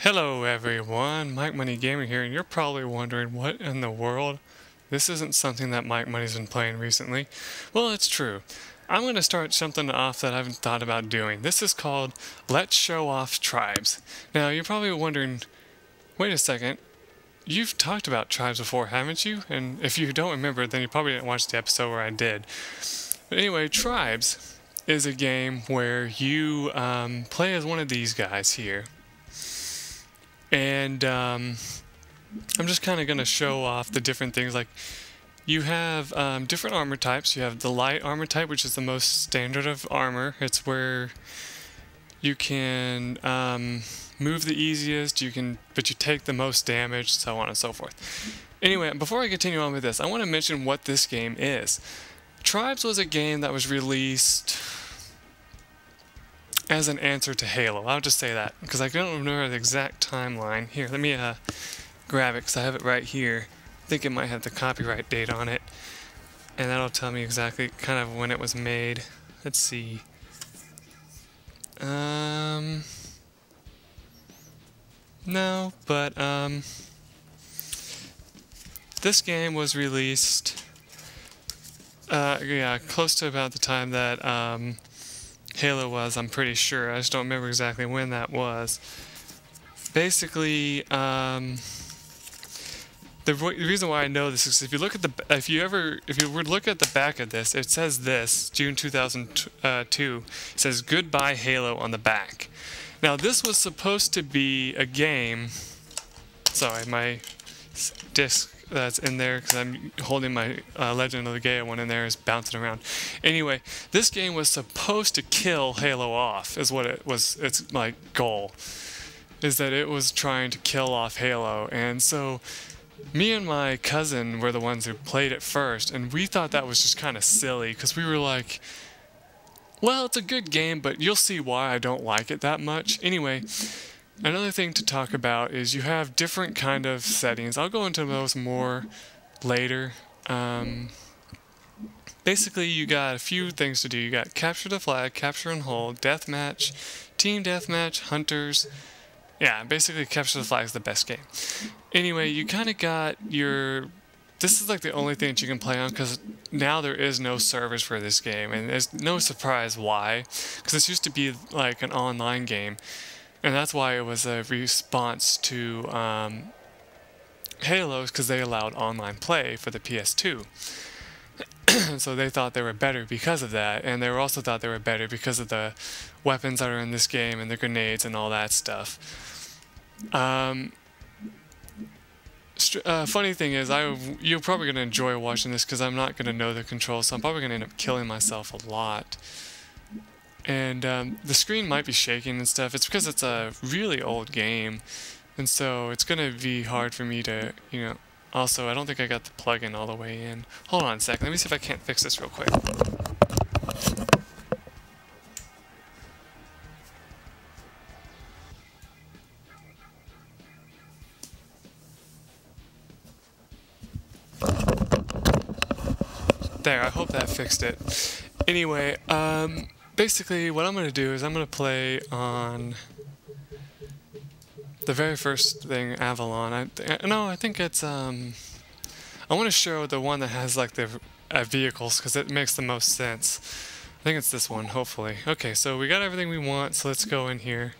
Hello everyone, MikeMoneyGMR here, and you're probably wondering what in the world? This isn't something that Mike Money's been playing recently. Well, it's true. I'm going to start something off that I haven't thought about doing. This is called Let's Show Off Tribes. Now, you're probably wondering, wait a second, you've talked about tribes before, haven't you? And if you don't remember, then you probably didn't watch the episode where I did. But anyway, Tribes is a game where you play as one of these guys here. And I'm just kind of going to show off the different things. Like, you have different armor types. You have the light armor type, which is the most standard of armor. It's where you can move the easiest, but you take the most damage, so on and so forth. Anyway, before I continue on with this, I want to mention what this game is. Tribes was a game that was released as an answer to Halo. I'll just say that, because I don't remember the exact timeline. Here, let me grab it, because I have it right here. I think it might have the copyright date on it, and that'll tell me exactly kind of when it was made. Let's see. No, but this game was released yeah, close to about the time that Halo was, I'm pretty sure. I just don't remember exactly when that was. Basically, the reason why I know this is if you look at if you would look at the back of this, it says this, June 2002, it says Goodbye Halo on the back. Now this was supposed to be a game, sorry, my disc that's in there, because I'm holding my Legend of the Gaia one in there, is bouncing around. Anyway, this game was supposed to kill Halo off, is what it was. Its like goal is that it was trying to kill off Halo. And so me and my cousin were the ones who played it first, and we thought that was just kind of silly, because we were like, well, it's a good game, but you'll see why I don't like it that much. Anyway, another thing to talk about is you have different kind of settings. I'll go into those more later. Basically, you got a few things to do. You got capture the flag, capture and hold, deathmatch, team deathmatch, hunters. Yeah, basically capture the flag is the best game. Anyway, you kind of got your... This is like the only thing that you can play on, because now there is no servers for this game, and there's no surprise why, because this used to be like an online game. And that's why it was a response to Halo's, because they allowed online play for the PS2. So they thought they were better because of that, and they also thought they were better because of the weapons that are in this game and the grenades and all that stuff. Funny thing is, you're probably going to enjoy watching this, because I'm not going to know the controls, so I'm probably going to end up killing myself a lot. And the screen might be shaking and stuff. It's because it's a really old game, and so it's going to be hard for me to, you know... Also, I don't think I got the plug-in all the way in. Hold on a second. Let me see if I can't fix this real quick. There, I hope that fixed it. Anyway, basically, what I'm going to do is I'm going to play on the very first thing, Avalon. I think it's, I want to show the one that has, like, the vehicles, because it makes the most sense. I think it's this one, hopefully. Okay, so we got everything we want, so let's go in here.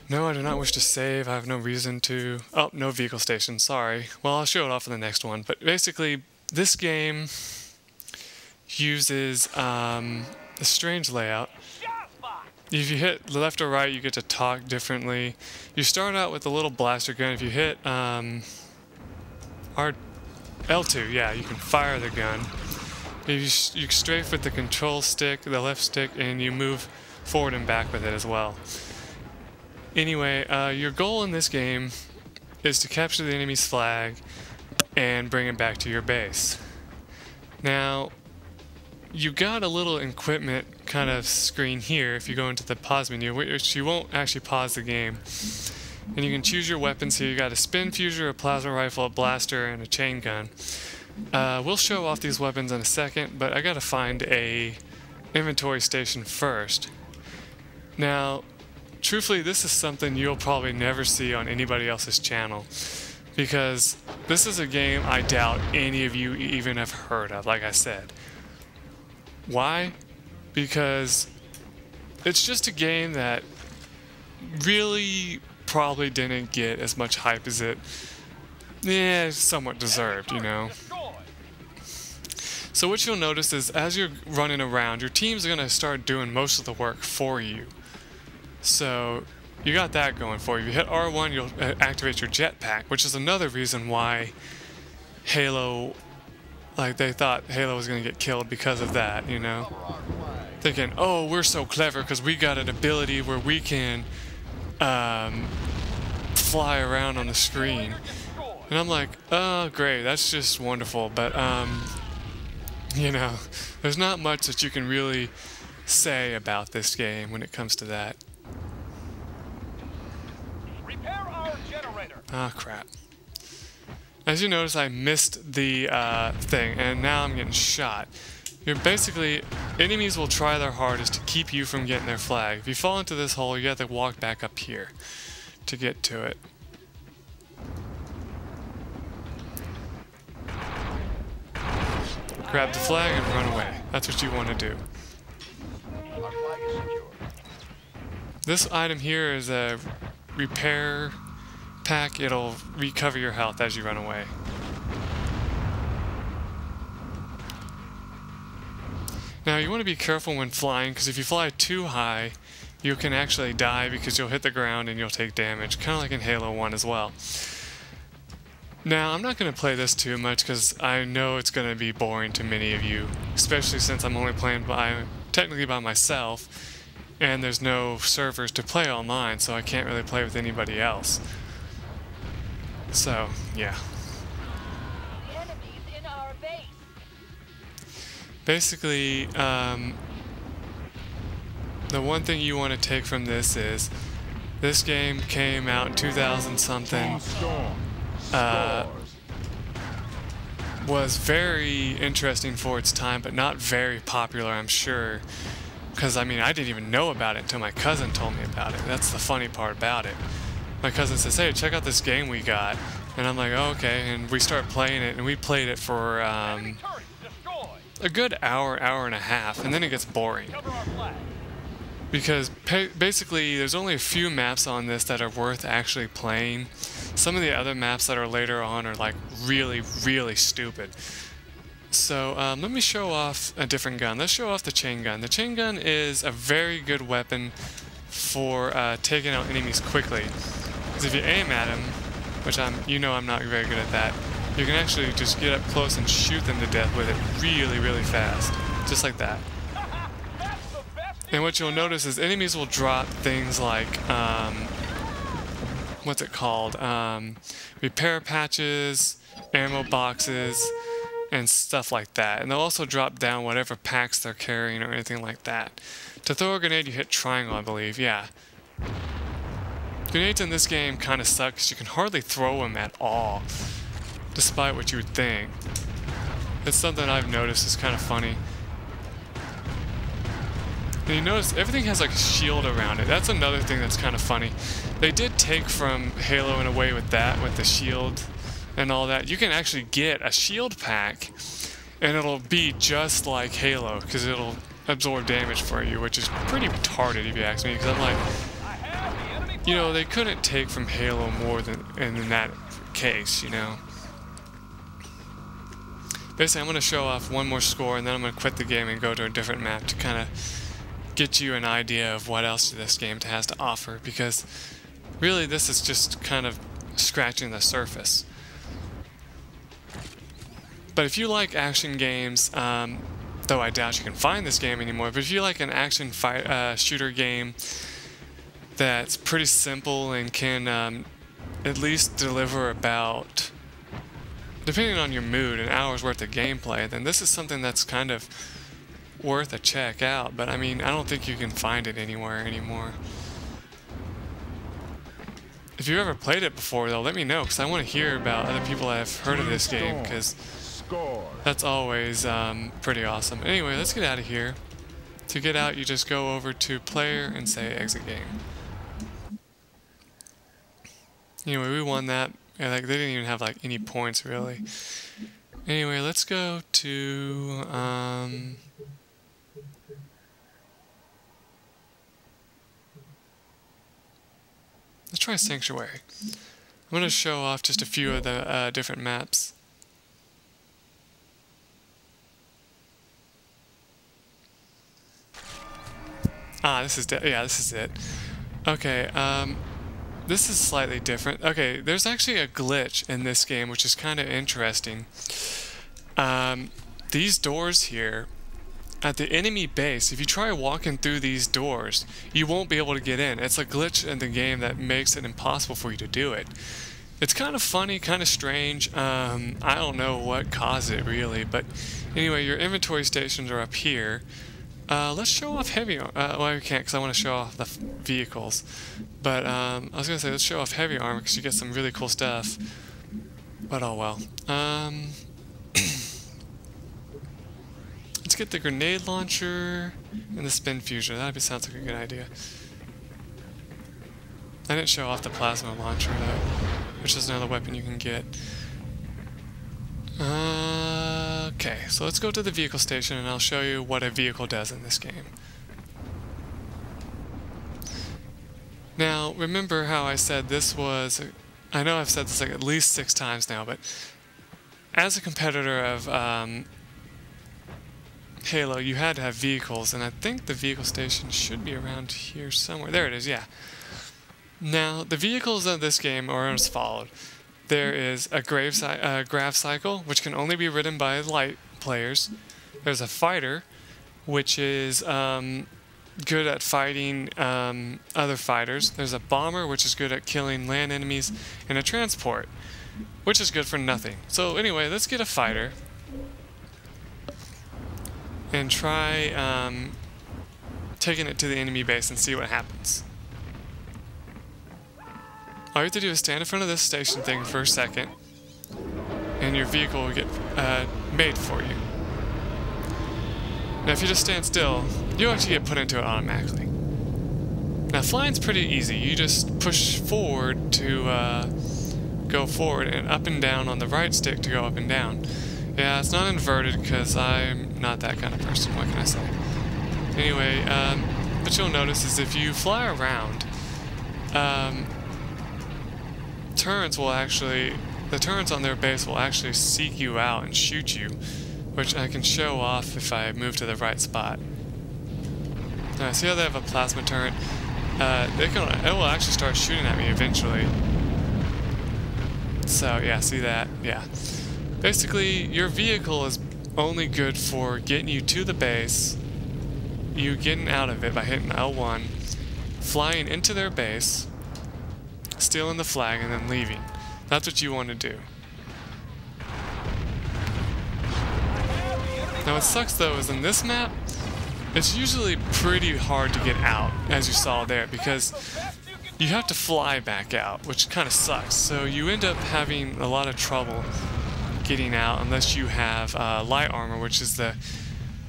No, I do not wish to save. I have no reason to... Oh, no vehicle station, sorry. Well, I'll show it off in the next one. But basically, this game uses a strange layout. If you hit left or right, you get to talk differently. You start out with a little blaster gun. If you hit L2, yeah, you can fire the gun. You strafe with the control stick, the left stick, and you move forward and back with it as well. Anyway, your goal in this game is to capture the enemy's flag and bring it back to your base. Now, you got a little equipment kind of screen here if you go into the pause menu, which you won't actually pause the game. And you can choose your weapons here. You got a spin fuser, a plasma rifle, a blaster, and a chain gun. We'll show off these weapons in a second, but I gotta find a inventory station first. Now, truthfully, this is something you'll probably never see on anybody else's channel, because this is a game I doubt any of you even have heard of, like I said. Why? Because it's just a game that really probably didn't get as much hype as it somewhat deserved, you know. So what you'll notice is as you're running around, your team's going to start doing most of the work for you. So you got that going for you. If you hit R1, you'll activate your jetpack, which is another reason why Halo, like they thought Halo was going to get killed because of that, you know. Thinking, oh, we're so clever because we got an ability where we can fly around on the screen. And I'm like, oh, great, that's just wonderful. But, you know, there's not much that you can really say about this game when it comes to that. Repair our generator. Ah, crap. As you notice, I missed the thing, and now I'm getting shot. You're basically, enemies will try their hardest to keep you from getting their flag. If you fall into this hole, you have to walk back up here to get to it. Grab the flag and run away. That's what you want to do. Our flag is secure. This item here is a repair pack. It'll recover your health as you run away. Now you want to be careful when flying, because if you fly too high, you can actually die because you'll hit the ground and you'll take damage, kind of like in Halo 1 as well. Now, I'm not going to play this too much because I know it's going to be boring to many of you, especially since I'm only playing technically by myself, and there's no servers to play online, so I can't really play with anybody else. So, yeah. The enemy's in our base. Basically, the one thing you want to take from this is this game came out in 2000 something. Was very interesting for its time, but not very popular, I'm sure. Because, I mean, I didn't even know about it until my cousin told me about it. That's the funny part about it. My cousin says, hey, check out this game we got. And I'm like, oh, okay. And we start playing it, and we played it for a good hour and a half, and then it gets boring. Because basically, there's only a few maps on this that are worth actually playing. Some of the other maps that are later on are like really, really stupid. So let me show off a different gun. Let's show off the chain gun. The chain gun is a very good weapon for taking out enemies quickly. Because if you aim at them, which I'm not very good at that, you can actually just get up close and shoot them to death with it really, really fast. Just like that. And what you'll notice is enemies will drop things like, what's it called? Repair patches, ammo boxes, and stuff like that. And they'll also drop down whatever packs they're carrying or anything like that. To throw a grenade, you hit triangle, I believe. Yeah. Grenades in this game kind of suck because you can hardly throw them at all, despite what you would think. It's something I've noticed is kind of funny. And you notice everything has like a shield around it. That's another thing that's kind of funny. They did take from Halo in a way with that, with the shield and all that. You can actually get a shield pack and it'll be just like Halo because it'll absorb damage for you, which is pretty retarded if you ask me, because I'm like, you know, they couldn't take from Halo more than in that case, you know. Basically, I'm going to show off one more score and then I'm going to quit the game and go to a different map to kind of get you an idea of what else this game has to offer, because really this is just kind of scratching the surface. But if you like action games, though I doubt you can find this game anymore, but if you like an action shooter game that's pretty simple and can at least deliver about, depending on your mood, an hour's worth of gameplay, then this is something that's kind of worth a check out. But I mean, I don't think you can find it anywhere anymore. If you've ever played it before, though, let me know, because I want to hear about other people that have heard of this game, because that's always pretty awesome. Anyway, let's get out of here. To get out, you just go over to player and say exit game. Anyway, we won that. Yeah, like they didn't even have like any points really. Anyway, let's go to let's try Sanctuary. I'm going to show off just a few of the different maps. Ah, this is this is it. Okay, this is slightly different. Okay, there's actually a glitch in this game, which is kind of interesting. These doors here, at the enemy base, if you try walking through these doors, you won't be able to get in. It's a glitch in the game that makes it impossible for you to do it. It's kind of funny, kind of strange. I don't know what caused it really, but anyway, your inventory stations are up here. Let's show off heavy armor. Well, we can't because I want to show off the vehicles. But I was going to say, let's show off heavy armor because you get some really cool stuff. But oh well. Let's get the grenade launcher and the spin fuser. That sounds like a good idea. I didn't show off the plasma launcher though, which is another weapon you can get. Okay, so let's go to the vehicle station and I'll show you what a vehicle does in this game. Now, remember how I said this was... I know I've said this like at least 6 times now, but as a competitor of Halo, you had to have vehicles, and I think the vehicle station should be around here somewhere. There it is, yeah. Now, the vehicles of this game are as followed. There is a grav cycle, which can only be ridden by light players. There's a fighter, which is good at fighting other fighters. There's a bomber, which is good at killing land enemies, and a transport, which is good for nothing. So anyway, let's get a fighter and try taking it to the enemy base and see what happens. All you have to do is stand in front of this station thing for a second, and your vehicle will get made for you. Now if you just stand still, you'll actually get put into it automatically. Now flying's pretty easy. You just push forward to go forward, and up and down on the right stick to go up and down. Yeah, it's not inverted because I'm not that kind of person, what can I say? Anyway, what you'll notice is if you fly around, the turrets on their base will actually seek you out and shoot you, which I can show off if I move to the right spot. See how they have a plasma turret? It will actually start shooting at me eventually. So yeah, see that? Yeah. Basically, your vehicle is only good for getting you to the base, you getting out of it by hitting L1, flying into their base, stealing the flag, and then leaving. That's what you want to do. Now what sucks though is in this map, it's usually pretty hard to get out, as you saw there, because you have to fly back out, which kind of sucks. So you end up having a lot of trouble getting out unless you have light armor, which is the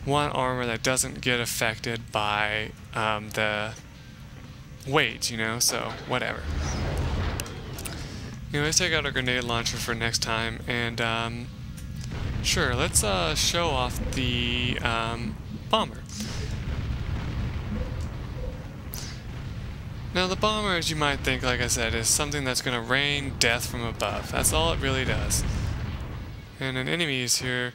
one armor that doesn't get affected by the weight, you know, so whatever. Anyway, let's take out our grenade launcher for next time, and sure, let's show off the bomber. Now the bomber, as you might think, like I said, is something that's going to rain death from above. That's all it really does. And an enemy is here.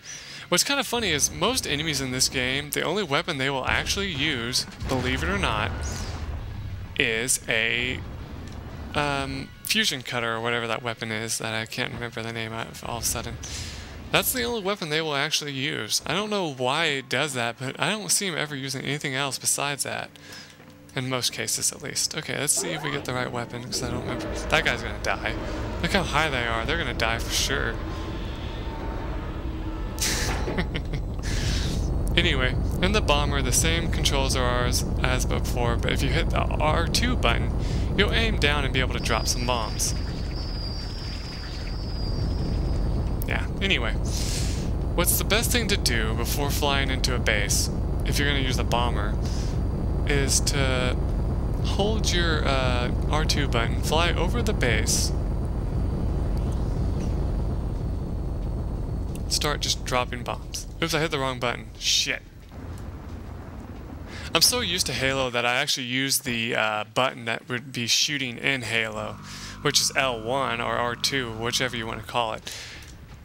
What's kind of funny is most enemies in this game, the only weapon they will actually use, believe it or not, is a fusion cutter or whatever that weapon is that I can't remember the name of all of a sudden. That's the only weapon they will actually use. I don't know why it does that, but I don't see them ever using anything else besides that. In most cases, at least. Okay, let's see if we get the right weapon, because I don't remember. That guy's gonna die. Look how high they are. They're gonna die for sure. Anyway, in the bomber, the same controls are ours as before, but if you hit the R2 button, you'll aim down and be able to drop some bombs. Yeah, anyway. What's the best thing to do before flying into a base, if you're going to use the bomber, is to hold your R2 button, fly over the base, start just dropping bombs. Oops, I hit the wrong button. Shit. I'm so used to Halo that I actually use the button that would be shooting in Halo, which is L1 or R2, whichever you want to call it.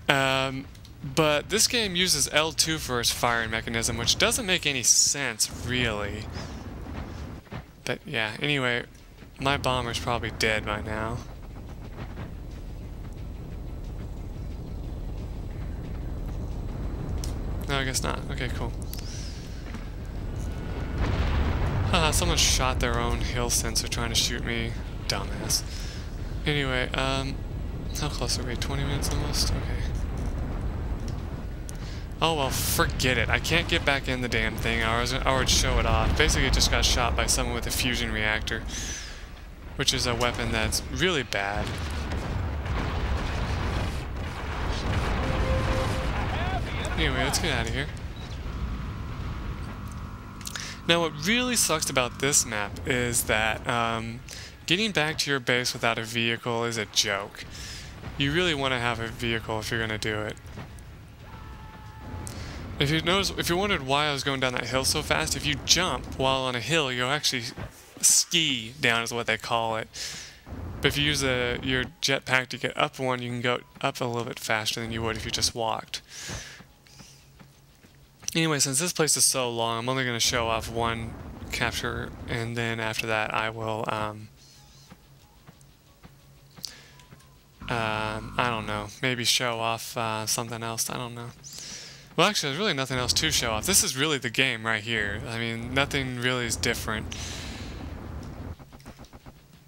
But this game uses L2 for its firing mechanism, which doesn't make any sense, really. But yeah, anyway, my bomber's probably dead by now. No, I guess not. Okay, cool. Haha, someone shot their own hill sensor trying to shoot me. Dumbass. Anyway, how close are we? 20 minutes almost? Okay. Oh well, forget it. I can't get back in the damn thing. I would show it off. Basically, it just got shot by someone with a fusion reactor, which is a weapon that's really bad. Anyway, let's get out of here. Now, what really sucks about this map is that getting back to your base without a vehicle is a joke. You really want to have a vehicle if you're going to do it. If you wondered why I was going down that hill so fast, if you jump while on a hill, you'll actually ski down is what they call it. But if you use your jetpack to get up one, you can go up a little bit faster than you would if you just walked. Anyway, since this place is so long, I'm only going to show off one capture, and then after that I will, I don't know, maybe show off something else, I don't know. Well, actually, there's really nothing else to show off. This is really the game right here. I mean, nothing really is different.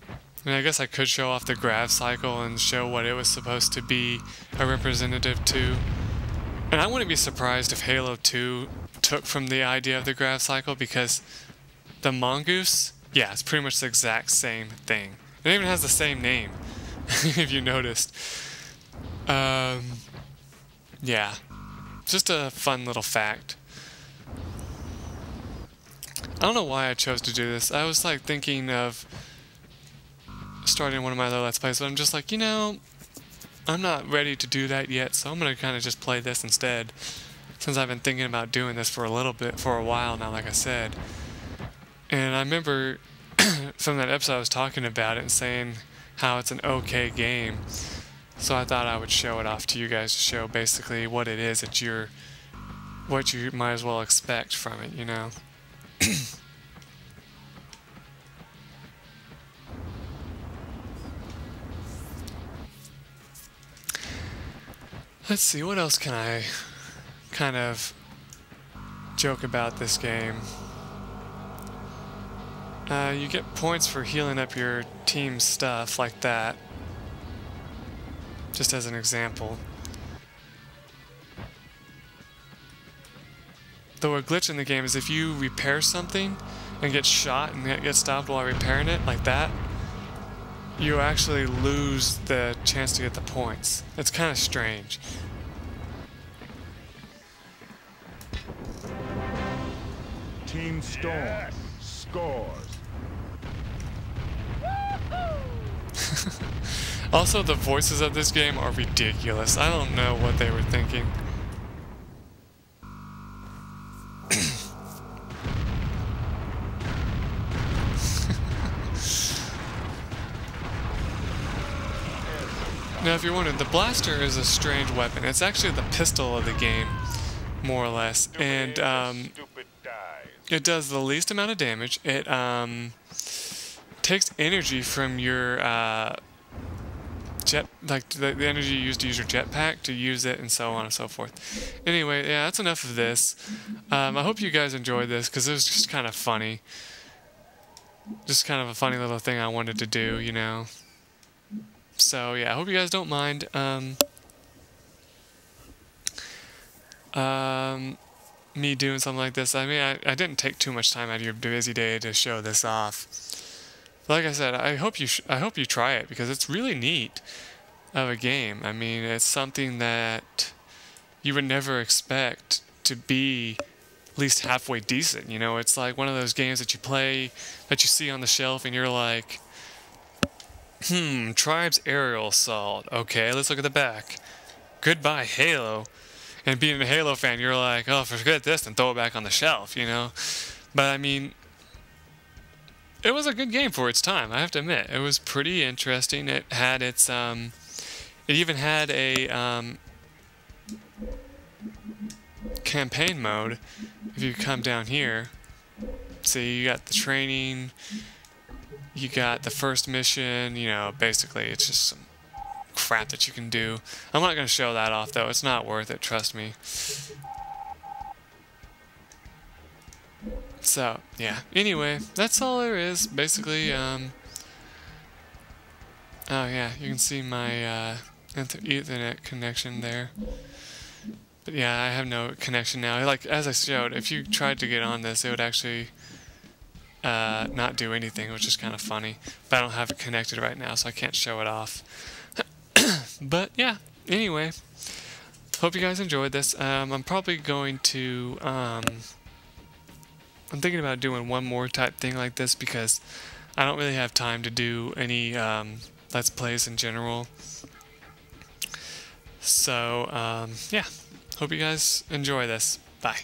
I mean, I guess I could show off the grav cycle and show what it was supposed to be a representative to. And I wouldn't be surprised if Halo 2 took from the idea of the grav cycle, because the mongoose, yeah, it's pretty much the exact same thing. It even has the same name, if you noticed. Yeah, just a fun little fact. I don't know why I chose to do this. I was like thinking of starting one of my other Let's Plays, but I'm just like, you know, I'm not ready to do that yet, so I'm going to kind of just play this instead, since I've been thinking about doing this for a while now, like I said. And I remember from that episode I was talking about it and saying how it's an okay game, so I thought I would show it off to you guys to show basically what it is that what you might as well expect from it, you know. Let's see, what else can I kind of joke about this game? You get points for healing up your team's stuff, like that. Just as an example. Though a glitch in the game is if you repair something and get shot and get stopped while repairing it, like that, you actually lose the chance to get the points. It's kind of strange. Team Storm scores. Also, the voices of this game are ridiculous. I don't know what they were thinking. Now, if you're wondering, the blaster is a strange weapon. It's actually the pistol of the game, more or less, and it does the least amount of damage. It takes energy from your the energy you use to use your jetpack to use it, and so on and so forth. Anyway, yeah, that's enough of this. I hope you guys enjoyed this, because it was just kind of funny. Just kind of a funny little thing I wanted to do, you know. So yeah, I hope you guys don't mind me doing something like this. I mean, I didn't take too much time out of your busy day to show this off. Like I said, I hope you try it, because it's really neat of a game. I mean, it's something that you would never expect to be at least halfway decent. You know, it's like one of those games that you play, that you see on the shelf, and you're like, Tribe's aerial assault. Okay, let's look at the back. Goodbye, Halo. And being a Halo fan, you're like, oh, forget this and throw it back on the shelf, you know? But I mean, it was a good game for its time, I have to admit. It was pretty interesting. It had its, it even had a campaign mode. If you come down here, see, you got the training, you got the first mission, you know, basically it's just some crap that you can do. I'm not going to show that off, though. It's not worth it, trust me. So, yeah. Anyway, that's all there is. Basically, oh, yeah, you can see my Ethernet connection there. But yeah, I have no connection now. Like, as I showed, if you tried to get on this, it would actually not do anything, which is kind of funny. But I don't have it connected right now, so I can't show it off. But yeah, anyway, hope you guys enjoyed this. I'm probably going to, I'm thinking about doing one more type thing like this because I don't really have time to do any Let's Plays in general. So, yeah, hope you guys enjoy this. Bye.